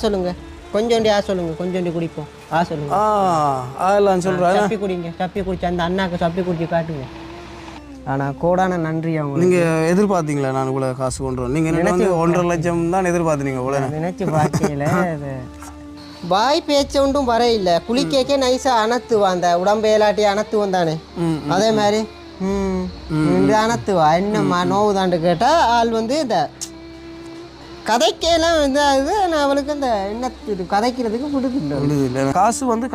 சொல்லுங்க கொஞ்சோண்டி சொல்லுங்க கொஞ்சோண்டி குடிப்போம் சொல்லுங்க அதெல்லாம் சொல்கிறேன். சப்பி குடிங்க, சப்பி குடிச்சு அந்த அண்ணாக்கு சப்பி குடிச்சு காட்டுங்க. ஆனால் கோடான நன்றி அவங்க. நீங்கள் எதிர்பார்த்தீங்களா நான் இவ்வளோ காசு கொண்டு வரேன்? நீங்கள் எனக்கு வந்து 1.5 லட்சம் தான் எதிர்பார்த்தீங்க இவ்வளோ? நினச்சி பார்க்கல. அது வாய் பேச்ச ஒன்றும் வர இல்லை. குளிக்கே நைஸாக அணத்துவா, அந்த உடம்பையலாட்டி அணத்துவம் தானே அதே மாதிரி அணத்துவா. என்னம்மா நோவு தாண்டு கேட்டால் ஆள் வந்து இந்த கதைக்கெல்லாம் வந்து அது நான் அவளுக்கு அந்த என்ன கதைக்கிறதுக்கு விடுதில்லை. காசு வந்து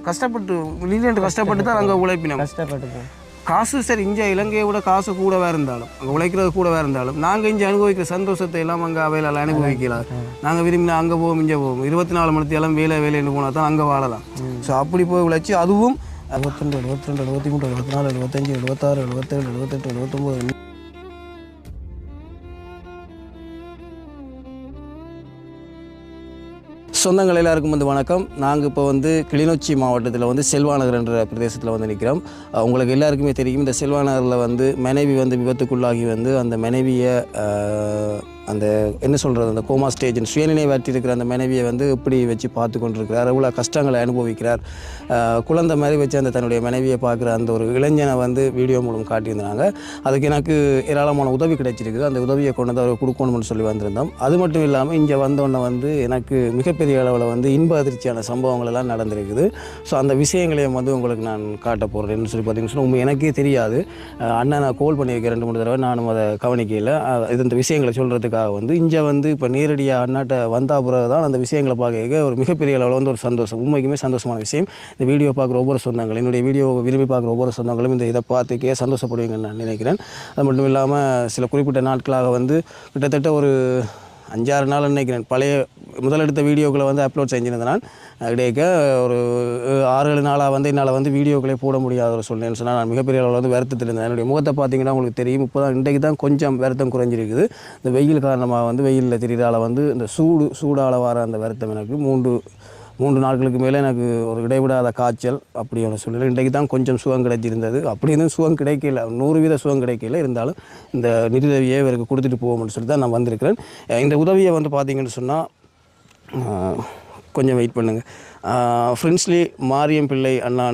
கஷ்டப்பட்டு மில்லியன் கஷ்டப்பட்டு தான் நாங்கள் உழைப்பினோம். கஷ்டப்பட்டு காசு சரி இங்கே இலங்கையை விட காசு கூடவே இருந்தாலும் அங்கே உழைக்கிறது கூடவே இருந்தாலும் நாங்கள் இங்கே அனுபவிக்கிற சந்தோஷத்தை எல்லாம் அங்கே அவையில் அனுபவிக்கலாம். நாங்கள் விரும்பினா அங்கே போவோம் இங்கே போவோம் 24 மணி நேரம் வேலைன்னு போனால் தான் அங்கே வாழலாம். ஸோ அப்படி போய் உழைச்சி அதுவும் 72 72 73 74 75 76 77 78 79 சொந்தங்கள் எல்லாருக்கும் வந்து வணக்கம். நாங்கள் இப்போ வந்து கிளிநொச்சி மாவட்டத்தில் வந்து செல்வாநகர் என்ற பிரதேசத்தில் வந்து நிற்கிறோம். உங்களுக்கு எல்லாருக்குமே தெரியும், இந்த செல்வாநகரில் வந்து மனைவி வந்து விபத்துக்குள்ளாகி வந்து அந்த மனைவியை அந்த என்ன சொல்கிறது அந்த கோமா ஸ்டேஜ் சுயநினைவாற்றி இருக்கிற அந்த மனைவியை வந்து எப்படி வச்சு பார்த்து கொண்டிருக்கிறார், எவ்வளோ கஷ்டங்களை அனுபவிக்கிறார். குழந்தை மாதிரி வச்சு அந்த தன்னுடைய மனைவியை பார்க்குற அந்த ஒரு இளைஞனை வந்து வீடியோ மூலம் காட்டியிருந்தாங்க. அதுக்கு எனக்கு ஏராளமான உதவி கிடைச்சிருக்குது. அந்த உதவியை கொண்டு வந்து அவர் கொடுக்கணும்னு சொல்லி வந்திருந்தோம். அது மட்டும் இல்லாமல் இங்கே வந்தோடனே வந்து எனக்கு மிகப்பெரிய அளவில் வந்து இன்ப அதிர்ச்சியான சம்பவங்கள் எல்லாம் நடந்திருக்குது. ஸோ அந்த விஷயங்களையும் வந்து உங்களுக்கு நான் காட்ட போகிறேன்னு சொல்லி பார்த்தீங்கன்னா உண்மை எனக்கே தெரியாது. அண்ணன் நான் கால் பண்ணியிருக்கேன் 2-3 தடவை, நானும் அதை கவனிக்கையில் இது இந்த விஷயங்களை சொல்கிறதுக்காக வந்து இங்கே வந்து இப்போ நேரடியாக அண்ணாட்ட வந்தால் பிறகு தான் அந்த விஷயங்களை பார்க்க ஒரு மிகப்பெரிய அளவில் வந்து ஒரு சந்தோஷம், உண்மைக்குமே சந்தோஷமான விஷயம். இந்த வீடியோ பார்க்குற ஒவ்வொரு சொந்தங்கள், என்னுடைய வீடியோ விரும்பி பார்க்குற ஒவ்வொரு சொந்தங்களும் இந்த இதை பார்த்துக்கே சந்தோஷப்படுவீங்கன்னு நான் நினைக்கிறேன். அது மட்டும் இல்லாமல் சில குறிப்பிட்ட நாட்களாக வந்து கிட்டத்தட்ட ஒரு 5-6 நாள் நினைக்கிறேன் பழைய முதலெடுத்த வீடியோக்களை வந்து அப்லோட் செஞ்சிருந்தேன். இடையே ஒரு 6-7 நாளாக வந்து என்னால் வந்து வீடியோக்களே போட முடியாத ஒரு சூழ்நிலை சொன்னால் நான் மிகப்பெரிய அளவில் வந்து வருத்தத்தில் இருந்தேன். என்னுடைய முகத்தை பார்த்தீங்கன்னா உங்களுக்கு தெரியும். இப்போ தான் இன்றைக்கு தான் கொஞ்சம் வருத்தம் குறைஞ்சிருக்குது. இந்த வெயில் காரணமாக வந்து வெயிலில் தெரிகிறதால வந்து இந்த சூடால் வர அந்த வருத்தம் எனக்கு 3 நாட்களுக்கு மேலே எனக்கு ஒரு இடைவிடாத காய்ச்சல் அப்படியான சூழ்நிலை. இன்றைக்கு தான் கொஞ்சம் சுகம் கிடைச்சிருந்தது. அப்படி இருந்தும் சுகம் கிடைக்கல, 100% சுகம் கிடைக்கல. இருந்தாலும் இந்த நிதியுதவியை இவருக்கு கொடுத்துட்டு போவோம்னு சொல்லி தான் நான் வந்திருக்கிறேன். இந்த உதவியை வந்து பார்த்தீங்கன்னு சொன்னால் கொஞ்சம் வெயிட் பண்ணுங்கள். ஃப்ரெண்ட்ஸ்லி மாரியம் பிள்ளை அண்ணா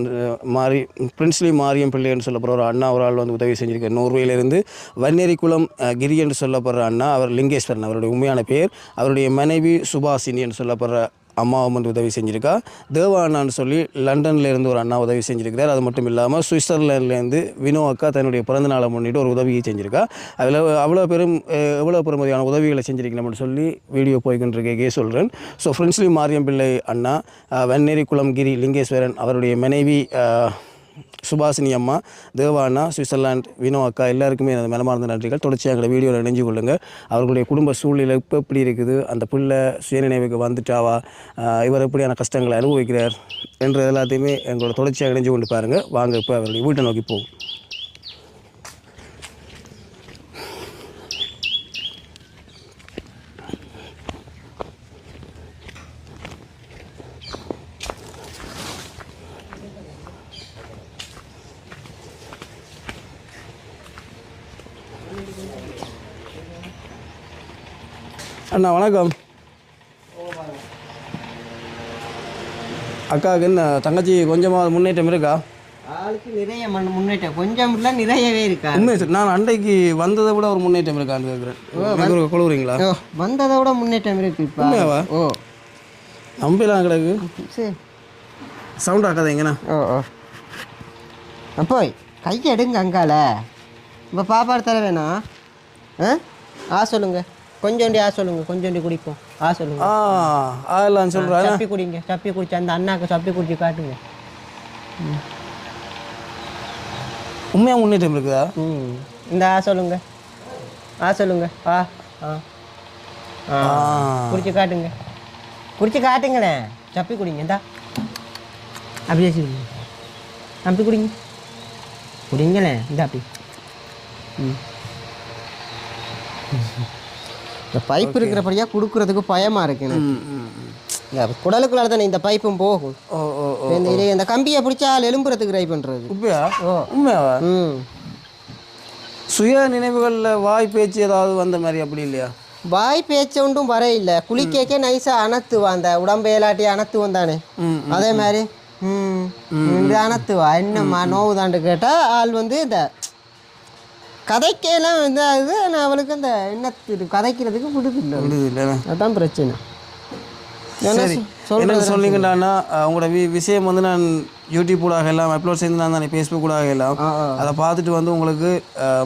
ஃப்ரெண்ட்ஸ்லி மாரியம் பிள்ளைன்னு சொல்லப்படுற ஒரு அண்ணா ஒரு ஆள் வந்து உதவி செஞ்சுருக்கார். நோர்வேயிலிருந்து வன்னேரிக்குளம் கிரி என்று சொல்லப்படுற அண்ணா, அவர் லிங்கேஸ்வரன் அவருடைய உண்மையான பேர். அவருடைய மனைவி சுபாசினி என்று சொல்லப்படுற அம்மாவும் வந்து உதவி செஞ்சுருக்கா. தேவா அண்ணான்னு சொல்லி லண்டன்லேருந்து ஒரு அண்ணா உதவி செஞ்சுருக்கிறார். அது மட்டும் இல்லாமல் சுவிட்சர்லாண்ட்லேருந்து வினோ அக்கா தன்னுடைய பிறந்த நாளை முன்னிட்டு ஒரு உதவியை செஞ்சுருக்கா. அதில் எவ்வளோ பெருமதியான உதவிகளை செஞ்சுருக்கணும்னு சொல்லி வீடியோ போய்கொண்டிருக்கே சொல்கிறேன். ஸோ ஃப்ரெண்ட்ஸ்லி மாரியம் பிள்ளை அண்ணா, வெண்ணேரிக்குளம் கிரி லிங்கேஸ்வரன் அவருடைய மனைவி சுபாசினி அம்மா, தேவா அண்ணா, சுவிட்சர்லாண்ட் வினோ அக்கா எல்லாருக்குமே எனது மனமார்ந்த நன்றிகள். தொடர்ச்சியாக எங்களை வீடியோவில் இணைஞ்சு கொள்ளுங்கள். அவர்களுடைய குடும்ப சூழ்நிலை இப்போ எப்படி இருக்குது, அந்த பிள்ளை சுயநினைவுக்கு வந்துட்டாவா, இவர் எப்படியான கஷ்டங்களை அனுபவிக்கிறார் என்ற எல்லாத்தையுமே எங்களோட தொடர்ச்சியாக இணைஞ்சு கொண்டு பாருங்கள். வாங்க இப்போ அவருடைய வீட்டை நோக்கி போகும். அண்ணா வணக்கம். அக்காவுக்கு என்ன தங்கச்சி கொஞ்சமாக முன்னேற்றம் இருக்கா? ஆளுக்கு நிறைய முன்னேற்றம், கொஞ்சம் இல்லை நிறையவே இருக்கா. உண்மை சார், நான் அன்றைக்கு வந்ததை விட ஒரு முன்னேற்றம் இருக்கான்னு கேட்குறேன். கொழுவுறீங்களா? வந்ததை விட முன்னேற்றம் இருக்கு இப்போ. உண்மையாவா? நம்பலாம் கிடக்கு. சரி சவுண்ட் ஆக்காதீங்கண்ணா. அப்போ கையை எடுங்க அங்கால. இப்போ பாப்பாடு தர வேணாம். சொல்லுங்க கொஞ்சோண்டி சொல்லுங்க கொஞ்சோண்டி குடிப்போம் சொல்லுங்க. அதெல்லாம் சொல்கிறேன். சப்பி குடிங்க, சப்பி குடிச்சு அந்த அண்ணாக்கு சப்பி குடிச்சு காட்டுங்க. உண்மையாக முன்னேற்றம் இருக்குதா? இந்த சொல்லுங்க சொல்லுங்க குடிச்சு காட்டுங்க, குடிச்சு காட்டுங்களே. சப்பி குடிங்க, இந்தா அப்படியே சொல்லுங்க. அப்படி குடிங்க, குடிங்களே இந்த அப்படி. இந்த பைப் இருக்கிறபடியாக கொடுக்குறதுக்கு பயமாக இருக்கு. குடலுக்குள்ளால தானே இந்த பைப்பும் போகும். இந்த கம்பியை பிடிச்சா எலும்புறதுக்கு ட்ரை பண்ணுறது. உண்மையாவா? சுய நினைவுகளில் வாய் பேச்சு ஏதாவது வந்த மாதிரி அப்படி இல்லையா? வாய் பேச்சு ஒன்றும் வரையில்லை குளிக்கேக்கே நைஸாக அணத்துவா அந்த உடம்பையலாட்டி அணத்துவம் தானே அதே மாதிரி அணத்துவா என்னம்மா நோவுதான்னு கேட்டால் ஆள் வந்து இந்த கதைக்கெல்லாம் வந்து அது நான் அவளுக்கு அந்த என்ன கதைக்கிறதுக்கு விடுதில்லை அதுதான் பிரச்சனை. என்ன சொன்னீங்கன்னா உங்களோட விஷயம் வந்து நான் யூடியூப்டாக எல்லாம் அப்லோட் செய்து நான் தானே ஃபேஸ்புக்கூடாக எல்லாம் அதை பார்த்துட்டு வந்து உங்களுக்கு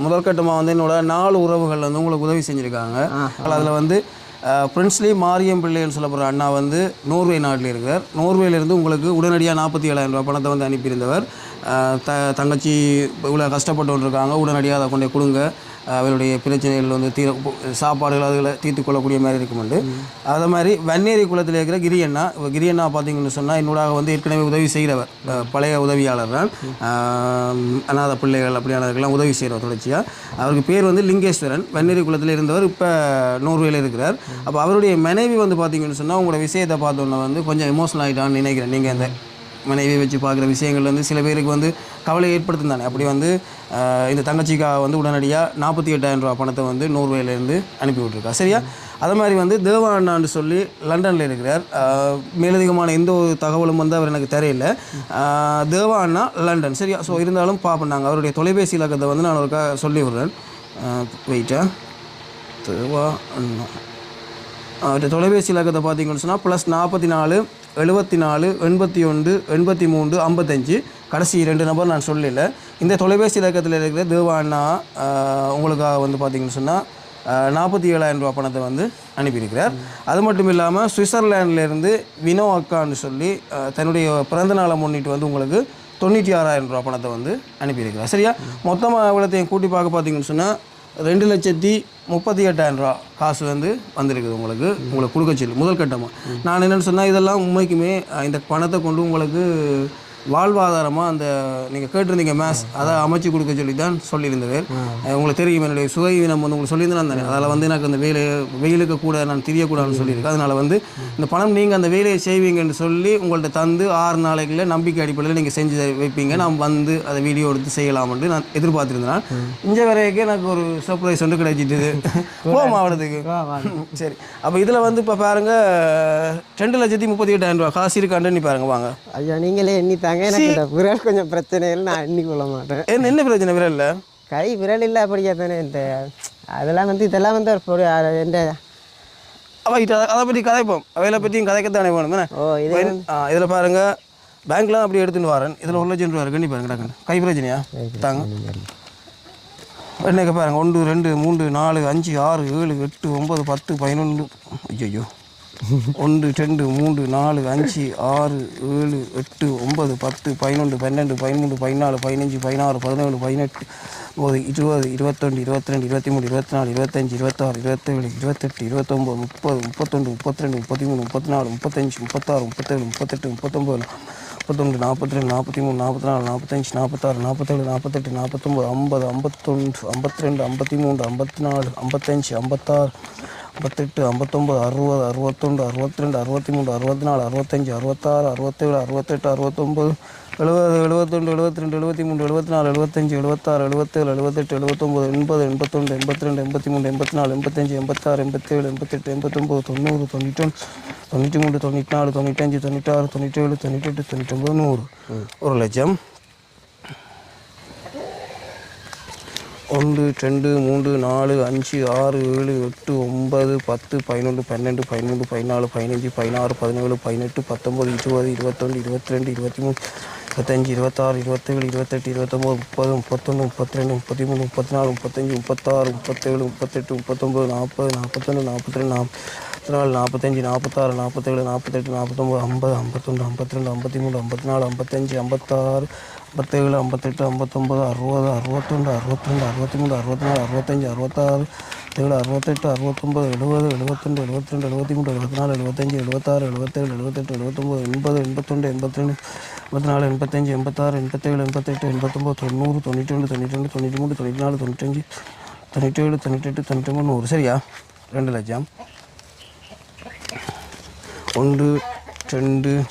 முதற்கட்டமாக வந்து என்னோட 4 உறவுகள் வந்து உங்களுக்கு உதவி செஞ்சுருக்காங்க. அதில் வந்து பிரின்ஸ்லி மாரியம் பிள்ளைன்னு சொல்லப்படுற அண்ணா வந்து நோர்வே நாட்டில் இருக்கிறார். நோர்வேலேருந்து உங்களுக்கு உடனடியாக 47,000 ரூபா பணத்தை வந்து அனுப்பியிருந்தவர். தங்கச்சி இவ்வளோ கஷ்டப்பட்டு இருக்காங்க, உடனடியாக அதை கொண்டு கொடுங்க, அவருடைய பிரச்சனைகள் வந்து சாப்பாடுகள் அதுகளை தீர்த்து கொள்ளக்கூடிய மாதிரி இருக்குமெண்டு. அதே மாதிரி வன்னேரி குளத்தில் இருக்கிற கிரியண்ணா பார்த்தீங்கன்னு சொன்னால் என்னோட வந்து ஏற்கனவே உதவி செய்கிறவர், பழைய உதவியாளர் தான், அநாத பிள்ளைகள் அப்படியானதுக்கெல்லாம் உதவி செய்கிறவர் தொடர்ச்சியாக. அவருக்கு பேர் வந்து லிங்கேஸ்வரன், வன்னேரி குளத்தில் இருந்தவர், இப்போ நோர்வேயில் இருக்கிறார். அப்போ அவருடைய மனைவி வந்து பார்த்தீங்கன்னு சொன்னால் உங்களோட விஷயத்தை பார்த்தோன்னா வந்து கொஞ்சம் எமோஷனல் ஆகிட்டான்னு நினைக்கிறேன். நீங்கள் அந்த மனைவியை வச்சு பார்க்குற விஷயங்கள் வந்து சில பேருக்கு வந்து கவலை ஏற்படுத்தும் தானே. அப்படி வந்து இந்த தங்கச்சிக்காக வந்து உடனடியாக 48,000 ரூபா பணத்தை வந்து நோர்வேலேருந்து அனுப்பி விட்ருக்கா. சரியா? அது மாதிரி வந்து தேவா அண்ணான்னு சொல்லி லண்டனில் இருக்கிறார். மேலதிகமான எந்த ஒரு தகவலும் வந்து அவர் எனக்கு தெரியல. தேவா அண்ணா லண்டன். சரியா? ஸோ இருந்தாலும் பார்ப்போம். நாங்கள் அவருடைய தொலைபேசி இலக்கத்தை வந்து நான் ஒருக்கா சொல்லி விடுறேன். வெயிட்டா தேவா அண்ணா அவருடைய தொலைபேசி இலக்கத்தை பார்த்தீங்கன்னு சொன்னால் +44 74 81 83 55 கடைசி 2 நம்பர் நான் சொல்லல. இந்த தொலைபேசி இலக்கத்தில் இருக்கிற தேவா அண்ணா உங்களுக்காக வந்து பார்த்தீங்கன்னு சொன்னால் 47,000 ரூபா பணத்தை வந்து அனுப்பியிருக்கிறார். அது மட்டும் இல்லாமல் சுவிட்சர்லாண்டிலேருந்து வினோ அக்கான்னு சொல்லி தன்னுடைய பிறந்த நாளை முன்னிட்டு வந்து உங்களுக்கு 96,000 ரூபா பணத்தை வந்து அனுப்பியிருக்கிறார். சரியா? மொத்தமாக இவ்வளோத்தையும் கூட்டி பார்க்க பார்த்தீங்கன்னு சொன்னால் 2,38,000 ரூபா காசு வந்து வந்திருக்குது உங்களுக்கு கொடுக்க சொல்லி முதல் கட்டமாக. நான் என்னென்னு சொன்னால் இதெல்லாம் உண்மைக்குமே இந்த பணத்தை கொண்டு உங்களுக்கு வாழ்வாதாரமாக அந்த நீங்கள் கேட்டிருந்தீங்க மேஸ் அதை அமைச்சு கொடுக்க சொல்லி தான் சொல்லியிருந்தது. உங்களுக்கு தெரியும் என்னுடைய சுகைவினம் வந்து உங்களுக்கு சொல்லியிருந்தேன் தானே. அதில் வந்து எனக்கு அந்த வெயிலுக்கு கூட நான் தெரியக்கூடாதுன்னு சொல்லியிருக்கேன். அதனால் வந்து இந்த பணம் நீங்கள் அந்த வேலையை செய்வீங்கன்னு சொல்லி உங்கள்கிட்ட தந்து 6 நாளைக்குள்ள நம்பிக்கை அடிப்படையில் நீங்கள் செஞ்சு வைப்பீங்க, நான் வந்து அதை வீடியோ எடுத்து செய்யலாம்னு நான் எதிர்பார்த்துருந்தேன். இங்கே வரைக்கும் எனக்கு ஒரு சர்ப்ரைஸ் வந்து கிடைச்சிட்டு மாவட்டத்துக்கு. சரி, அப்போ இதில் வந்து இப்போ பாருங்கள் 2,38,000 ரூபா காசு இருக்கான்னு நீ பாருங்க. வாங்க ஐயா நீங்களே எண்ணி எனக்கு இந்த விரல் கொஞ்சம் பிரச்சனை இல்லை, நான் எண்ணி கொள்ள மாட்டேன். என்ன பிரச்சனை? விரல் இல்லை, கை விரல் இல்லை அப்படியா தானே. இந்த அதெல்லாம் வந்து இதெல்லாம் வந்து ஒரு எந்த அதை பற்றி கதைப்போம், அவையில பற்றியும் கதைக்கத்தானே வேணும். இதில் பாருங்கள் பேங்க்லாம் அப்படி எடுத்துன்னு வரேன். இதில் 1,00,000 ரூபா இருக்கு. நீ பாருங்க டக்குன்னு கை பிரச்சனையா தாங்க. என்னக்க பாருங்கள் 1 2 3 4 5 6 7 8 9 10 11. ஐயோ 1 2 3 4 5 6 7 8 9 10 11 12 13 14 15 16 17 18 20 21 22 23 24 25 26 27 28 29 30 31 32 33 34 35 36 37 38 39 41 42 43 44 45 46 47 48 49 50 51 52 53 54 55 56 58 59 60 61 62 63 64 65 66 67 68 69 70 71 72 73 74 75 76 77 78 79 80 81 82 83 84 85 86 87 88 89 90 91 93 94 95 96 97 98 99 100 1,00,000. 1 2 3 4 5 6 7 8 9 10 11 12 13 14 15 16 17 18 19 20 21 22 23 25 26 27 28 29 30 31 32 33 34 35 36 37 38 39 40 41 42 44 45 46 47 48 49 50 51 52 53 54 55 56 57 58 59 60 61 62 63 64 65 66 7 68 69 70 72 72 73 74 75 76 77 78 79 80 81 82 84 85 86 87 88 89 90 92 92 93 94 95 97 98 99 100. சரியா? 2,00,000. 1 2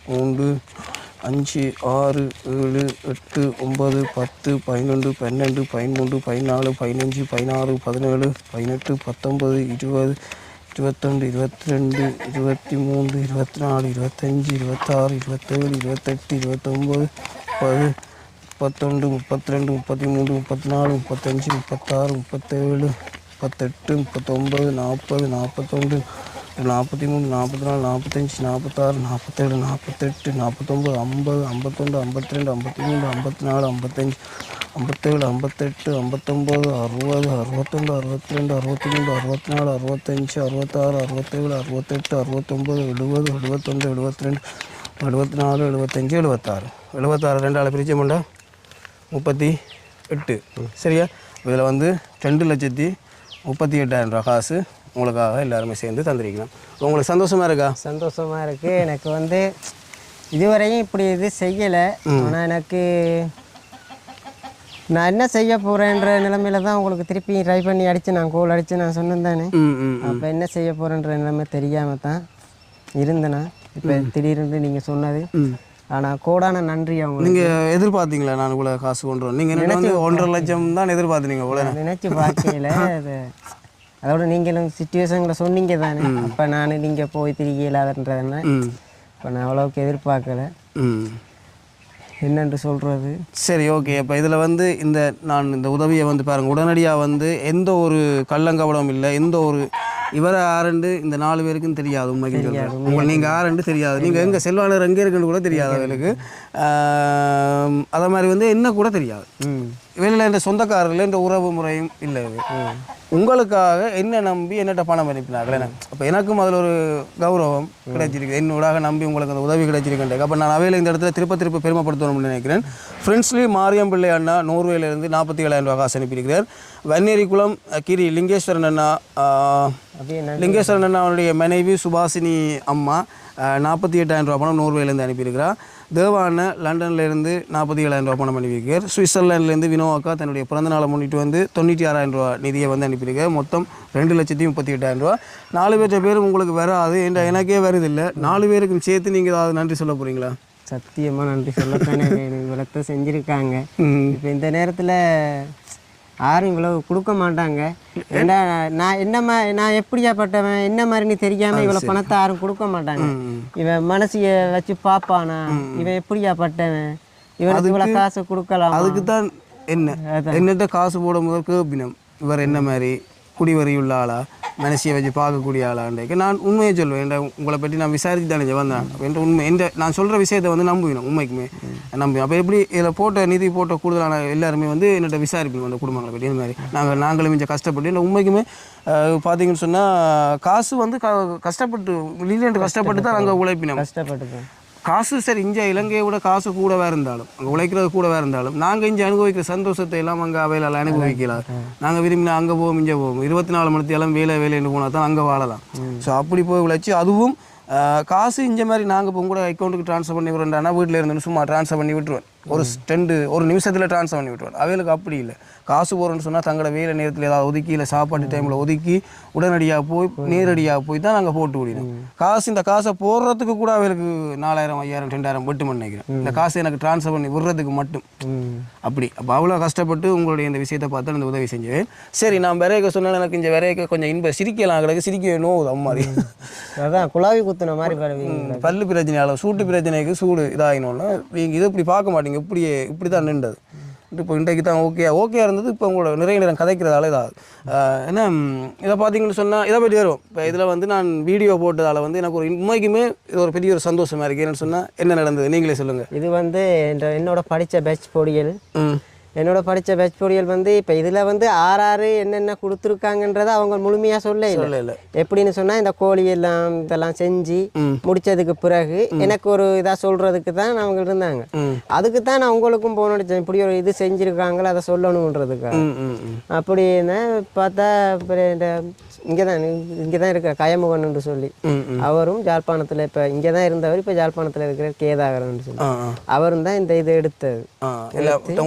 3 5 6 7 8 9 10 11 12 13 14 15 16 17 18 19 20 22 22 23 24 25 26 27 28 29 30 31 32 33 34 35 36 37 38 39 40 41 43 44 45 46 47 48 49 50 51 52 53 54 55 57 58 59 60 61 62 63 64 65 66 67 68 69 70 71 72 74 75 76 76 ரெண்டு ஆளை பிரிச்சு முண்டா 38 சரியா. இதில் வந்து 2,38,000 ரூபா காசு உங்களுக்காக எல்லாருமே சேர்ந்து தந்திருக்கலாம். உங்களுக்கு சந்தோஷமாக இருக்கா? சந்தோஷமாக இருக்குது. எனக்கு வந்து இதுவரையும் இப்படி இது செய்யலை. ஆனால் எனக்கு நான் என்ன செய்ய போகிறேன்ற நிலைமையில தான் உங்களுக்கு திருப்பி ட்ரை பண்ணி அடித்து நான் கோல் அடித்து நான் சொன்னேன் தானே. அப்போ என்ன செய்ய போகிறேன்ற நிலைமை தெரியாமல் தான் இருந்தேனா. இப்போ திடீர்னு நீங்கள் சொன்னது ஆனால் கோடான நன்றி. அவங்க நீங்கள் எதிர்பார்த்தீங்களா நான் இவ்வளோ காசு கொண்டு வரேன்? நீங்கள் வந்து 1.5 லட்சம் தான் எதிர்பார்த்தீங்க இவ்வளோ? நினச்சி பார்க்கல. அது அதோட நீங்களும் சுச்சுவேஷனில் சொன்னீங்க தானே. அப்போ நான் நீங்கள் போய் திரிக்க இல்லாதன்றதுனா இப்போ நான் அவ்வளோவுக்கு எதிர்பார்க்கல. என்னென்று சொல்கிறது. சரி ஓகே. அப்போ இதில் வந்து நான் இந்த உதவியை வந்து பாருங்கள், உடனடியாக வந்து எந்த ஒரு கள்ளங்கவடம் இல்லை, எந்த ஒரு இவரை ஆரண்டு இந்த 4 பேருக்கும் தெரியாது. உண்மைக்கு சொல்கிறேன், நீங்கள் ஆரண்டு தெரியாது, நீங்கள் எங்கே செல்வாளர் எங்கே இருக்குன்னு கூட தெரியாது அவளுக்கு. அதை மாதிரி வந்து என்ன கூட தெரியாது. வெளியில் இந்த சொந்தக்காரர்கள் இந்த உறவு முறையும் இல்லை. உங்களுக்காக என்ன நம்பி என்னட்ட பணம் அனுப்பினாங்களே. அப்போ எனக்கும் அதில் ஒரு கௌரவம் கிடைச்சிருக்கு. என்னோடாக நம்பி உங்களுக்கு அந்த உதவி கிடைச்சிருக்கேன். அப்போ நான் அவையில் இந்த இடத்துல திருப்ப பெருமைப்படுத்தணும்னு நினைக்கிறேன். ஃப்ரெண்ட்ஸ்லி மாரியம் பிள்ளை அண்ணா நோர்வேலேருந்து 47,000 ரூபா காசு அனுப்பியிருக்கிறார். வன்னேரிக்குளம் கிரி லிங்கேஸ்வரன் அண்ணா அவனுடைய மனைவி சுபாசினி அம்மா 48,000 ரூபா பணம் நோர்வேலேருந்து அனுப்பியிருக்கிறார். தேவா அண்ணன் லண்டன்லேருந்து 47,000 ரூபா பணம் அனுப்பியிருக்கார். சுவிட்சர்லாண்ட்லேருந்து வினோவாக்கா தன்னுடைய பிறந்தநாளை முன்னிட்டு வந்து 96,000 ரூபா நிதியை வந்து அனுப்பியிருக்கார். மொத்தம் 2,38,000 ரூபா. 4 பேரும் உங்களுக்கு வராது என்ற எனக்கே வருதில்லை. 4 பேருக்கும் சேர்த்து நீங்கள் ஏதாவது நன்றி சொல்ல போகிறீங்களா? சத்தியமாக நன்றி சொல்லத்தானே விளக்க செஞ்சுருக்காங்க. இப்போ இந்த நேரத்தில் யாரும் இவ்வளவு கொடுக்க மாட்டாங்க. ஏன்னா நான் எப்படியாப்பட்டவன் என்ன மாதிரின்னு தெரியாமல் இவ்வளோ பணத்தை யாரும் கொடுக்க மாட்டாங்க. இவன் மனசிய வச்சு பார்ப்பானா, இவன் எப்படியாப்பட்டவன், இவனுக்கு இவ்வளோ காசு கொடுக்கலாம். அதுக்கு தான் என்னட்ட காசு போட முதல் கேப்பினம் இவர் என்ன மாதிரி குடிவரி உள்ள ஆளா, மனசியை வச்சு பார்க்கக்கூடிய ஆளாண்டேக்கு நான் உண்மையை சொல்லுவேன். உங்களை பற்றி நான் விசாரிச்சு தானே வந்தேன். உண்மை நான் சொல்கிற விஷயத்தை வந்து நம்புவேன், உண்மைக்குமே நம்புவேன். அப்போ எப்படி இதில் நிதி போட்ட கூடுதலான எல்லாருமே வந்து என்னோட விசாரிப்பீங்க அந்த குடும்பங்களை பற்றி. இந்த மாதிரி நாங்களும் கொஞ்சம் கஷ்டப்பட்டு இந்த உண்மைக்குமே பார்த்தீங்கன்னு சொன்னால் காசு வந்து கஷ்டப்பட்டு இல்லைன்ட்டு கஷ்டப்பட்டு தான் நாங்கள் உழைப்பினோம். கஷ்டப்பட்டு காசு சரி இங்கே இலங்கையை விட காசு கூடவே இருந்தாலும், அங்கே உழைக்கிறது கூடவே இருந்தாலும், நாங்கள் இங்கே அனுபவிக்கிற சந்தோஷத்தை எல்லாம் அங்கே அவையில் அனுபவிக்கலாம். நாங்கள் விரும்பினா அங்கே போவோம், இங்கே போவோம். 24 மணி நேரம் வேலைன்னு போனால் தான் அங்கே வாழலாம். ஸோ அப்படி போய் உழைச்சி அதுவும் காசு இந்த மாதிரி நாங்கள் இப்போ கூட அக்கௌண்ட்டுக்கு ட்ரான்ஸ்ஃபர் பண்ணி விடுறேன்டானா வீட்டில் இருந்து சும்மா ட்ரான்ஸ்ஃபர் பண்ணி விட்டுருவேன். ஒரு நிமிஷத்தில் ட்ரான்ஸ்ஃபர் பண்ணி விட்டுருவேன். அவைகளுக்கு அப்படி இல்லை. காசு போகிறோன்னு சொன்னால் தங்களோட வேலை நேரத்தில் ஏதாவது ஒதுக்கி இல்லை சாப்பாட்டு டைமில் ஒதுக்கி உடனடியாக போய் நேரடியாக போய் தான் நாங்கள் போட்டு விடணும். இந்த காசை போடுறதுக்கு கூட அவைகளுக்கு 4,000 5,000 2,000 வெட்டு நினைக்கிறேன். இந்த காசை எனக்கு ட்ரான்ஸ்ஃபர் பண்ணி விடுறதுக்கு மட்டும் அப்படி. அப்போ அவ்வளோ கஷ்டப்பட்டு உங்களுடைய இந்த விஷயத்தை பார்த்து அந்த உதவி செஞ்சேன். சரி, நான் விரைக்க சொன்னால் எனக்கு இந்த விரைக்க கொஞ்சம் சிரிக்கலாம் கிடக்கு. சிரிக்க நோவுது அம்மாதிரி. அதான் குழாவி குத்துன மாதிரி பல்லு பிரச்சனையால் சூட்டு பிரச்சனைக்கு சூடு இதாகினோன்னா நீங்கள் இதை இப்படி பார்க்க மாட்டீங்க. இப்படி தான் நின்றது. இப்போ இன்றைக்கு தான் ஓகே இருந்தது. இப்போ உங்களோட நிறைய நேரம் கதைக்கிறதால இதாகுது. ஏன்னா இதை பார்த்தீங்கன்னு சொன்னால் இதை பற்றி வரும். இப்போ இதில் வந்து நான் வீடியோ போட்டதால் வந்து எனக்கு உண்மைக்குமே இது ஒரு பெரிய ஒரு சந்தோஷமாக இருக்குது. என்னென்னு சொன்னால் என்ன நடந்தது நீங்களே சொல்லுங்கள். இது வந்து என்னோட படித்த பேட்ச் பொடியல் வந்து இப்போ இதில் வந்து ஆறு என்னென்ன கொடுத்துருக்காங்கன்றதை அவங்க முழுமையாக சொல்ல இல்லை. எப்படின்னு சொன்னால் இந்த கோழி எல்லாம் இதெல்லாம் செஞ்சு முடித்ததுக்கு பிறகு எனக்கு ஒரு இதாக சொல்கிறதுக்கு தான் அவங்க இருந்தாங்க. அதுக்கு தான் நான் உங்களுக்கும் போனடிச்சேன். இப்படி ஒரு இது செஞ்சுருக்காங்களோ அதை சொல்லணுன்றதுக்காக. அப்படின்னு பார்த்தா இந்த இங்கே தான் இருக்கிற கயமுகன்னு சொல்லி அவரும் ஜாழ்ப்பாணத்தில் இப்போ இங்கே தான் இருந்தவர், இப்போ ஜாழ்ப்பாணத்தில் இருக்கிற கேதாகரன் சொல்லி அவரும் தான் இந்த இதை எடுத்தது.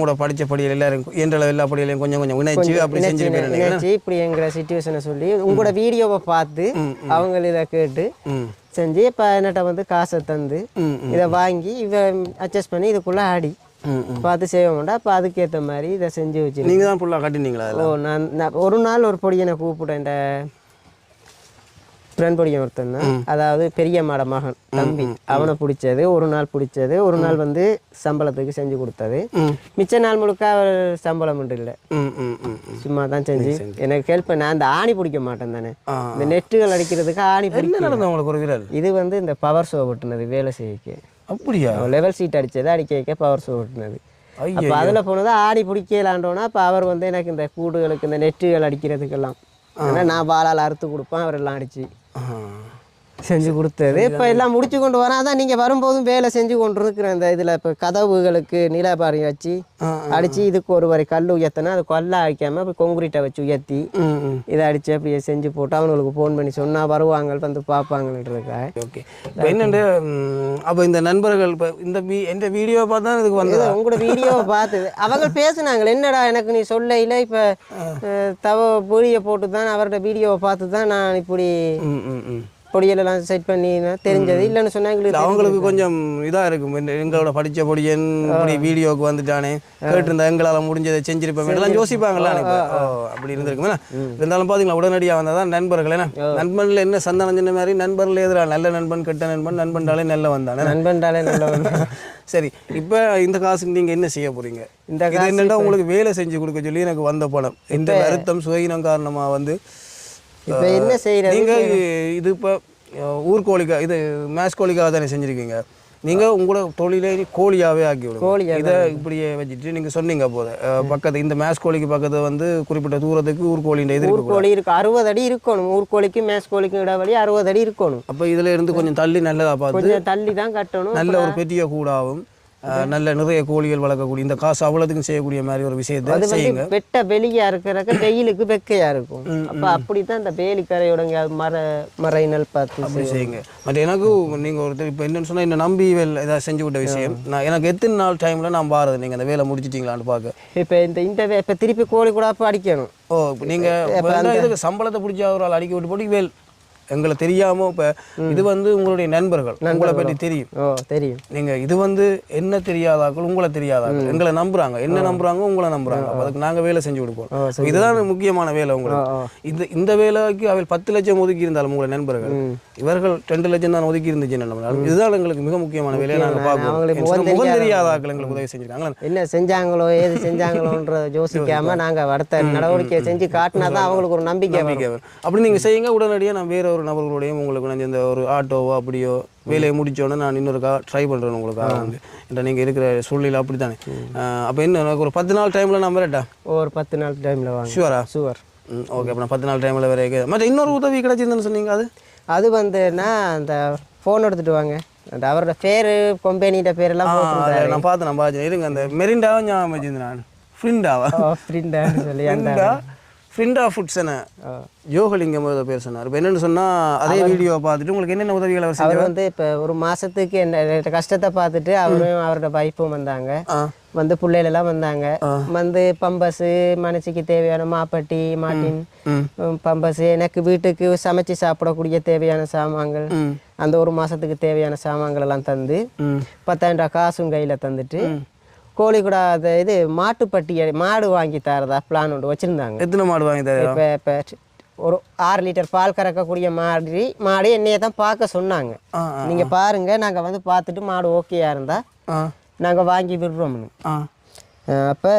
கூட படித்த படியில் எல்லாரும் இயன்ற எல்லா படியிலையும் கொஞ்சம் கொஞ்சம் இணைச்சி இப்படி எங்கிற சிச்சுவேஷனை சொல்லி உங்களோட வீடியோவை பார்த்து அவங்க இதை கேட்டு செஞ்சு இப்போ என்னட்ட வந்து காசை தந்து இதை வாங்கி இதை அட்ஜஸ்ட் பண்ணி இதுக்குள்ளே ஆடி பார்த்து செய்வோம்டா. அப்போ அதுக்கேற்ற மாதிரி இதை செஞ்சு வச்சு நீங்கள் தான் ஃபுல்லாக கட்டினீங்களா? நான் ஒரு நாள் ஒரு பொடியனை கூப்பிட்டேன், இந்த ஃப்ரெண்ட் பொடியன் ஒருத்தன் தான், அதாவது பெரியம்மாட மகன் தம்பி, அவனை பிடிச்சது ஒரு நாள், பிடிச்சது ஒரு நாள் வந்து சம்பளத்துக்கு செஞ்சு கொடுத்தது. மிச்ச நாள் முழுக்க அவர் சம்பளம் மட்டும் இல்லை, சும்மா தான் செஞ்சு எனக்கு ஹெல்ப் பண்ண. அந்த ஆணி பிடிக்க மாட்டேன் தானே, இந்த நெட்டுகள் அடிக்கிறதுக்கு ஆணி பிடிக்க. இது வந்து இந்த பவர் ஷோ ஓட்டுனது வேலை செய்ய. அப்படியா? லெவல் சீட் அடித்தது, அடிக்க பவர் ஷோ ஓட்டுனது. அப்போ அதில் போனது ஆடி பிடிக்கலான்றோன்னா அப்போ அவர் வந்து எனக்கு இந்த கூடுகளுக்கு இந்த நெட்டுகள் அடிக்கிறதுக்கெல்லாம் நான் பாலால் அறுத்து கொடுப்பேன், அவரெல்லாம் அடித்து செஞ்சு கொடுத்தது. இப்போ எல்லாம் முடிச்சு கொண்டு வராதான் நீங்கள் வரும்போதும் வேலை செஞ்சு கொண்டு இருக்கிற இந்த இதில் இப்போ கதவுகளுக்கு நிலபாரி வச்சு அடித்து இதுக்கு ஒரு வரை கல் உயர்த்தினா அது கல்லை அடிக்காமல் அப்படி கொங்குரீட்டை வச்சு உயர்த்தி இதை அடித்து அப்படியே செஞ்சு போட்டு அவங்களுக்கு ஃபோன் பண்ணி சொன்னால் வருவாங்க வந்து பார்ப்பாங்கன்றதுக்காக. ஓகே. இப்போ என்னென்று அப்போ இந்த நண்பர்கள் இப்போ இந்த வீடியோவை பார்த்து தான் இதுக்கு வந்து உங்களோட வீடியோவை பார்த்துது அவங்க பேசுனாங்க, என்னடா எனக்கு நீ சொல்ல இல்லை இப்போ வீடியோ போட்டு தான் அவரோட வீடியோவை பார்த்து தான் நான் இப்படி பொடியெல்லாம் செட் பண்ணி தெரிஞ்சது இல்லைன்னு சொன்னாங்க. அவங்களுக்கு கொஞ்சம் இதாக இருக்கும், எங்களோட படித்த பொடியன் இப்படி வீடியோவுக்கு வந்துட்டானே கேட்டிருந்தா எங்களால் முடிஞ்சதை செஞ்சிருப்போம் எல்லாம் யோசிப்பாங்களா? அப்படி இருந்திருக்குமே. இருந்தாலும் பார்த்தீங்களா உடனடியாக வந்தால் தான் நண்பர்கள். ஏன்னா நண்பனில் என்ன சந்தானம் சொன்ன மாதிரி நண்பர்கள் எதிராக நல்ல நண்பன் கெட்ட நண்பன், நண்பன்டாலே நல்ல வந்தானே, நண்பன்டாலே நல்ல வந்தான். சரி, இப்போ இந்த காசுக்கு நீங்கள் என்ன செய்ய போகிறீங்க? இந்த காசு என்னென்னா உங்களுக்கு வேலை செஞ்சு கொடுக்க சொல்லி எனக்கு வந்த பணம் இந்த வருத்தம் சுயினம் காரணமாக வந்து இப்போ என்ன செய்யறது? நீங்கள் இது இப்போ ஊர்கோழிக்கா இது மேஸ் கோழிக்காக தானே செஞ்சுருக்கீங்க. நீங்கள் உங்களோட தொழிலை கோழியாகவே ஆக்கி விடுங்க. இதை இப்படியே வச்சுட்டு நீங்கள் சொன்னீங்க போது பக்கத்து இந்த மேஸ் கோழிக்கு பக்கத்து வந்து குறிப்பிட்ட தூரத்துக்கு ஊர்கோழின்ற இது ஊர்கோழி இருக்கு 60 அடி இருக்கணும். ஊர்கோழிக்கும் மேஸ் கோழிக்கும் இடைவெளி 60 அடி இருக்கணும். அப்போ இதில் இருந்து கொஞ்சம் தள்ளி நல்லதாக பார்த்து கொஞ்சம் தள்ளி தான் கட்டணும். நல்ல ஒரு பெரிய கூடாவும் நல்ல நிறைய கோழிகள் வளர்க்கக்கூடிய இந்த காசு அவ்வளோத்துக்கும் செய்யக்கூடிய மாதிரி ஒரு விஷயத்தை செய்யுங்க. வெட்ட வெளியா இருக்கிறக்க வெயிலுக்கு வெக்கையா இருக்கும். அப்போ அப்படித்தான் இந்த வேலிக்கரையோட மறைநல் பார்த்து அப்படி செய்யுங்க. பட் எனக்கு நீங்கள் ஒருத்தர் இப்போ என்னென்னு சொன்னால் என்ன நம்பி ஏதாவது செஞ்சு விட்ட விஷயம் நான் எனக்கு எத்தனை நாள் டைமில் நான் பாருது நீங்கள் அந்த வேலை முடிச்சிட்டிங்களான்னு பார்க்க. இப்போ இப்போ திருப்பி கோழி கூட அப்போ அடிக்கணும். ஓ, நீங்கள் இதுக்கு சம்பளத்தை பிடிச்ச ஒரு ஆள் அடிக்க விட்டு போட்டு வேல் எங்களை தெரியாமல் இப்போ இது வந்து உங்களுடைய நண்பர்கள் உங்களை பற்றி தெரியும். தெரியும். நீங்கள் இது வந்து என்ன தெரியாதாக்கள் உங்களை தெரியாதாக்கள் எங்களை நம்புறாங்க, என்ன நம்புறாங்க உங்களை நம்புறாங்க. அதுக்கு நாங்கள் வேலை செஞ்சு கொடுப்போம். இதுதான் முக்கியமான வேலை உங்களுக்கு. இந்த வேலைக்கு அவள் 10 லட்சம் ஒதுக்கி இருந்தாலும் உங்களை நண்பர்கள் இவர்கள் 2 லட்சம் தான் ஒதுக்கி இருந்துச்சு. இதுதான் எங்களுக்கு மிக முக்கியமான வேலையை நாங்கள் பார்ப்போம். முகம் தெரியாதாக்கள் எங்களுக்கு உதவி செஞ்சுருக்காங்க. என்ன செஞ்சாங்களோ ஏது செஞ்சாங்களோன்ற யோசிக்காம நாங்கள் அடுத்த நடவடிக்கை செஞ்சு காட்டினா தான் அவங்களுக்கு ஒரு நம்பிக்கை வரும். அப்படி நீங்கள் செய்யுங்க. உடனடியாக நான் வேற ஒரு நபர்களுடையும் உங்களுக்கு நான் இந்த ஒரு ஆட்டோவோ அப்படியோ வேலையை முடித்தோடனே நான் இன்னொருக்கா ட்ரை பண்ணுறேன் உங்களுக்காக வந்து. இல்லை நீங்கள் இருக்கிற சூழ்நிலை அப்படி தானே. அப்போ என்ன எனக்கு ஒரு 10 நாள் டைமில் நான் வரட்டா? ஒரு 10 நாள் டைமில் வாங்க. ஷுவரா? ஷுவர். ஓகே. அப்போ நான் 10 நாள் டைமில் வேற மற்ற இன்னொரு உதவி கிடைச்சிருந்தேன்னு சொன்னீங்க. அது வந்துன்னா அந்த ஃபோன் எடுத்துகிட்டு வாங்க. அந்த அவரோட பேர் கம்பெனியோட பேரெல்லாம் நான் பார்த்தேன் இருங்க. அந்த மெரிண்டாவை ஞாபகம் வச்சிருந்தேன் நான். ஃப்ரிண்டாவா? ஃப்ரிண்டான்னு சொல்லி ஃப்ரிண்டா ஃபுட்ஸ் என்ன யோகலிங்கம் பேர் சொன்னார். இப்போ என்னென்னு சொன்னால் அதே வீடியோவை பார்த்துட்டு உங்களுக்கு என்னென்ன உதவிகள் அவர் வந்து இப்போ ஒரு மாதத்துக்கு என்ன கஷ்டத்தை பார்த்துட்டு அவரும் அவரோட வைஃபும் வந்தாங்க. வந்து பிள்ளைகளெல்லாம் வந்தாங்க. வந்து பம்பஸு மனசுக்கு தேவையான மாப்பட்டி மாட்டின் பம்பஸு எனக்கு வீட்டுக்கு சமைச்சு சாப்பிடக்கூடிய தேவையான சாமான்கள் அந்த ஒரு மாதத்துக்கு தேவையான சாமான்கள் எல்லாம் தந்து 10,000 ரூபா காசும் கையில் தந்துட்டு கோழி கூட அது இது மாட்டுப்பட்டியை மாடு வாங்கி தரதா பிளான் ஒன்று வச்சுருந்தாங்க. எத்தனை மாடு வாங்கி தர? இப்போ ஒரு 6 லிட்டர் பால் கறக்கக்கூடிய மாடு என்னையை தான் பார்க்க சொன்னாங்க. நீங்கள் பாருங்கள், நாங்கள் வந்து பார்த்துட்டு மாடு ஓகேயா இருந்தால் நாங்கள் வாங்கி விடுறோம்னு. அப்போ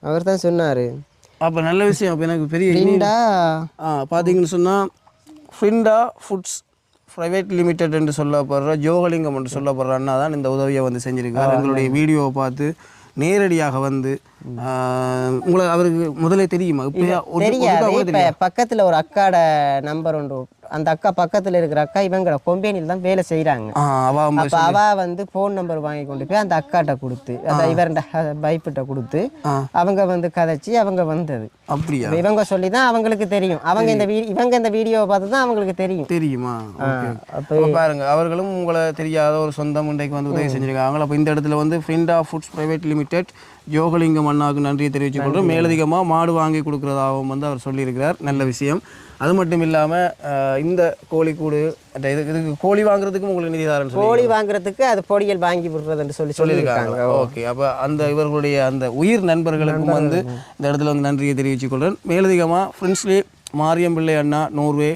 அவர் தான் சொன்னார். அப்போ நல்ல விஷயம். அப்போ எனக்கு பெரிய ஃப்ரிண்டா பார்த்தீங்கன்னு சொன்னால் ஃப்ரிண்டா ஃபுட்ஸ் ப்ரைவேட் லிமிடெட் என்று சொல்லப்படுற ஜோகலிங்கம் என்று சொல்லப்படுற அண்ணா தான் இந்த உதவியை வந்து செஞ்சுருக்காரு. எங்களுடைய வீடியோவை பார்த்து நேரடியாக வந்து உங்களை அவருக்கு முதலே தெரியுமா? தெரியாது. இப்போ பக்கத்தில் ஒரு அக்காட நம்பர் ஒன்று அந்த அக்கா பக்கத்தில் இருக்கிற அக்கா இவங்கள கொம்பேனியில் தான் வேலை செய்கிறாங்க. அப்போ அவள் வந்து ஃபோன் நம்பர் வாங்கி கொண்டு போய் அந்த அக்காட்ட கொடுத்து அந்த இவர்கிட்ட பைப்பிட்ட கொடுத்து அவங்க வந்து கதைச்சி அவங்க வந்தது. அப்படியா? இவங்க சொல்லி தான் அவங்களுக்கு தெரியும். இவங்க இந்த வீடியோவை பார்த்து தான் அவங்களுக்கு தெரியுமா? அப்போ பாருங்க, அவர்களும் உங்களை தெரியாத ஒரு சொந்த முண்டைக்கு வந்து உதவி செஞ்சுருக்காங்க. அப்போ இந்த இடத்துல வந்து ஃப்ரெண்டா ஃபுட்ஸ் பிரைவேட் லிமிடெட் யோகலிங்கம் அண்ணாவுக்கு நன்றியை தெரிவித்துக் கொள்கிறோம். மேலதிகமாக மாடு வாங்கி கொடுக்குறதாகவும் வந்து அவர் சொல்லியிருக்கிறார். நல்ல விஷயம். அது மட்டும் இல்லாமல் இந்த கோழிக்கூடு இதுக்கு கோழி வாங்குறதுக்கும் உங்களுக்கு நிதிதாரன் கோழி வாங்குறதுக்கு அது பொடியல் வாங்கி விடுறதுன்னு சொல்லியிருக்காங்க. ஓகே, அப்போ அந்த இவர்களுடைய அந்த உயிர் நண்பர்களுக்கும் வந்து இந்த இடத்துல வந்து நன்றியை தெரிவித்துக் கொள்கிறேன். மேலதிகமாக ஃப்ரெண்ட்ஸ்லி மாரியம் பிள்ளை அண்ணா நோர்வே,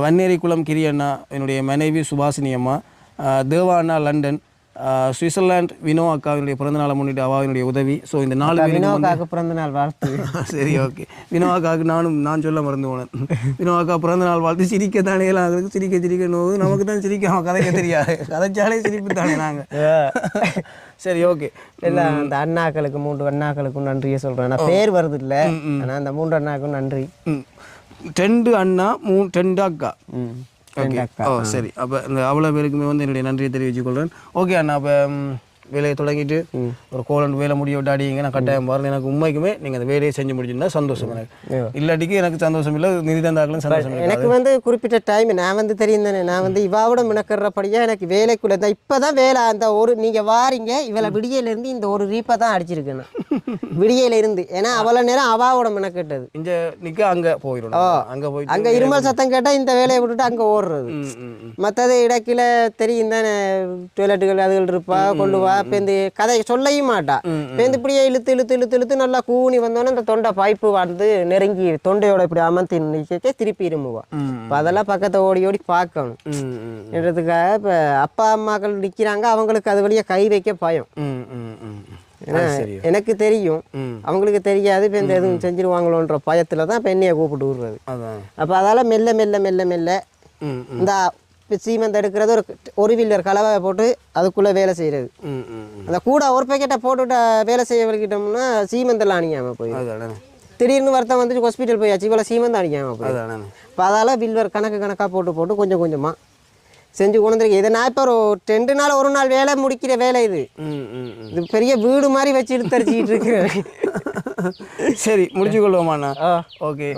வன்னேரிக்குளம் கிரி அண்ணா என்னுடைய மனைவி சுபாசினி அம்மா, தேவா அண்ணா லண்டன், சுவிட்சர்லாந்து வினோ அக்காவினுடைய பிறந்தநாளை முன்னிட்டு அவாவினுடைய உதவி. ஸோ இந்த 4 வினோக்காவுக்கு பிறந்தநாள் வாழ்த்து. சரி, ஓகே. வினோ அக்காவுக்கு நான் சொல்ல மறந்து போனேன். வினோ அக்கா பிறந்தநாள் வாழ்த்து. சிரிக்க தானே எல்லாம் அதுக்கு சிரிக்க நோவு நமக்கு தான் சிரிக்காம கதைக்க தெரியாது, கதைச்சாலே சிரிப்பு தானே நாங்கள். சரி, ஓகே. இல்லை அந்த அண்ணாக்களுக்கு 3 அண்ணாக்களுக்கும் நன்றியை சொல்கிறேன். நான் பேர் வருது இல்லை, ஆனால் அந்த 3 அண்ணாக்கும் நன்றி. 2 அண்ணா 2 அக்கா. ஓ சரி, அப்போ இந்த அவ்வளோ பேருக்குமே வந்து என்னுடைய நன்றியை தெரிவித்துக் கொள்கிறேன். ஓகே அண்ணா, அப்போ வேலையை தொடங்கிட்டு ஒரு கோலண்டு வேலை முடிய விட்டாடிங்க. நான் கட்டாயம் பாருங்க, எனக்கு உண்மைக்குமே நீங்கள் அந்த வேலையை செஞ்சு முடிச்சுருந்தா சந்தோஷம். எனக்கு இல்லாட்டிக்கு எனக்கு சந்தோஷம் இல்லை, நிதி தந்தாக்களும் சந்தோஷம் இல்லை. எனக்கு வந்து குறிப்பிட்ட டைம் நான் வந்து தெரியும் தானே, நான் வந்து இவாவோட மினக்கிறபடியாக எனக்கு வேலைக்குள்ளே தான் இப்போ தான் வேலை. அந்த ஒரு நீங்கள் வாரீங்க இவளை விடியலேருந்து இந்த ஒரு ரீப்பை தான் அடிச்சிருக்கேன் விடியலேருந்து. ஏன்னா அவ்வளோ நேரம் அவாவோட மினக்கெட்டது. இங்கே நிற்க அங்கே போயிடும், அங்கே போய் அங்கே இருமல் சத்தம் கேட்டால் இந்த வேலையை விட்டுட்டு அங்கே ஓடுறது. மற்றது இடக்கில தெரியும் தானே, டாய்லெட்டுகள் அதுகள் இருப்பா கொள்ளுவா. இப்போ இந்த கதை சொல்லையும் மாட்டா. இப்போ இப்படியே இழுத்து நல்லா கூணி வந்தோன்னே இந்த தொண்டை பைப்பு வந்து நெருங்கி தொண்டையோட இப்படி அமர்த்தி நிற்க திருப்பி இருமுவா. இப்போ அதெல்லாம் பக்கத்தை ஓடி பார்க்கணும் என்றதுக்காக இப்போ அப்பா அம்மாக்கள் நிற்கிறாங்க, அவங்களுக்கு அது வழியாக கை வைக்க பயம். எனக்கு தெரியும், அவங்களுக்கு தெரியாது. இப்போ இந்த எதுவும் செஞ்சிருவாங்களோன்ற பயத்தில் தான் பெண்ணையை கூப்பிட்டு விடுறது. அப்போ அதால் மெல்ல மெல்ல மெல்ல மெல்ல இந்த சீமெண்ட் எடுக்கிறது ஒரு வீலர் கலவை போட்டு அதுக்குள்ளே வேலை செய்கிறது. அந்த கூட ஒரு பேக்கெட்டை போட்டுவிட்ட வேலை செய்ய வலிக்கிட்டோம்னா சீமெந்தெல்லாம் அணியாமல் போயிடும். திடீர்னு வருத்தம் வந்துட்டு ஹாஸ்பிட்டல் போயாச்சு, இவ்வளோ சீமெண்ட் அணிக்காமல் போயிடும். இப்போ அதால் வில்வர் கணக்காக போட்டு கொஞ்சம் கொஞ்சமாக செஞ்சு கொண்டு வந்துருக்கு. இதை நான் இப்போ ஒரு 2 நாள் 1 நாள் வேலை முடிக்கிற வேலை இது. இது பெரிய வீடு மாதிரி வச்சு இழுத்தரிச்சிக்கிட்டு இருக்கிறேன். சரி, முடிச்சு கொள்வோமாண்ணா? ஓகே.